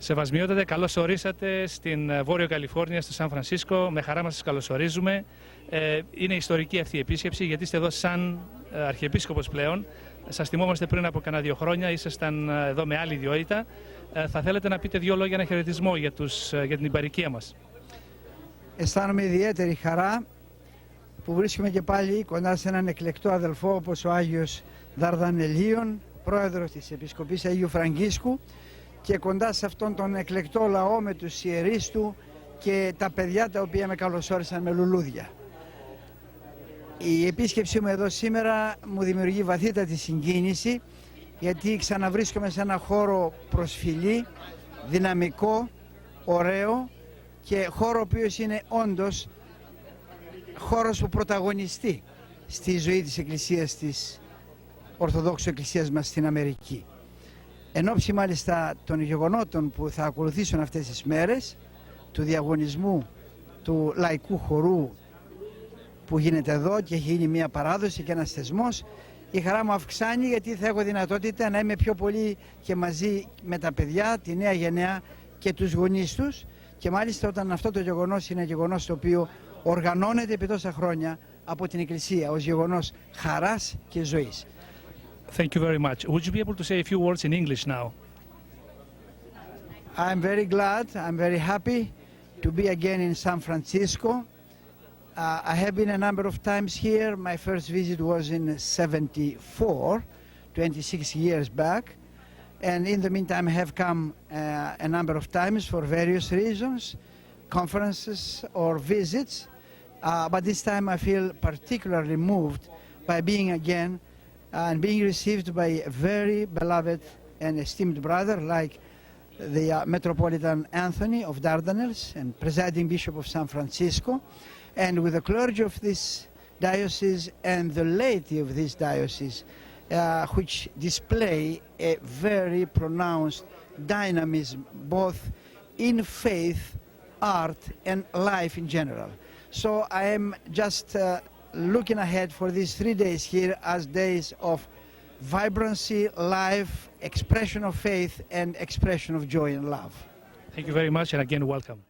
Σεβασμιότατε, καλώς ορίσατε στην Βόρειο Καλιφόρνια, στο Σαν Φρανσίσκο. Με χαρά μας σας καλωσορίζουμε. Είναι ιστορική αυτή η επίσκεψη, γιατί είστε εδώ σαν Αρχιεπίσκοπος πλέον. Σας θυμόμαστε πριν από κανένα 2 χρόνια, ήσασταν εδώ με άλλη ιδιότητα. Θα θέλετε να πείτε 2 λόγια, ένα χαιρετισμό για την υπαρικία μας? Αισθάνομαι ιδιαίτερη χαρά που βρίσκομαι και πάλι κοντά σε έναν εκλεκτό αδελφό όπως ο Άγιος Δαρδανελίων, πρόεδρος της Επισκοπής Αγίου Φραγκίσκου, και κοντά σε αυτόν τον εκλεκτό λαό με τους ιερείς του και τα παιδιά τα οποία με καλωσόρισαν με λουλούδια. Η επίσκεψή μου εδώ σήμερα μου δημιουργεί βαθύτατη συγκίνηση, γιατί ξαναβρίσκομαι σε ένα χώρο προσφυλή, δυναμικό, ωραίο και χώρο ο οποίος είναι όντως χώρος που πρωταγωνιστεί στη ζωή της Εκκλησίας, της Ορθοδόξου Εκκλησίας μας στην Αμερική. Εν ώψη μάλιστα των γεγονότων που θα ακολουθήσουν αυτές τις μέρες, του διαγωνισμού του λαϊκού χορού που γίνεται εδώ και έχει γίνει μια παράδοση και ένας θεσμός, η χαρά μου αυξάνει, γιατί θα έχω δυνατότητα να είμαι πιο πολύ και μαζί με τα παιδιά, τη νέα γενναία και τους γονείς τους, και μάλιστα όταν αυτό το γεγονός είναι γεγονός το οποίο οργανώνεται επί τόσα χρόνια από την Εκκλησία ως γεγονός χαράς και ζωής. Thank you very much. Would you be able to say a few words in English now? I'm very glad, I'm very happy to be again in San Francisco. I have been a number of times here. My first visit was in '74, 26 years back. And in the meantime I have come a number of times for various reasons, conferences or visits. But this time I feel particularly moved by being again and being received by a very beloved and esteemed brother like the Metropolitan Anthony of Dardanelles and presiding Bishop of San Francisco, and with the clergy of this diocese and the laity of this diocese, which display a very pronounced dynamism both in faith, art and life in general. So I am just looking ahead for these 3 days here as days of vibrancy, life, expression of faith and expression of joy and love. Thank you very much, and again, welcome.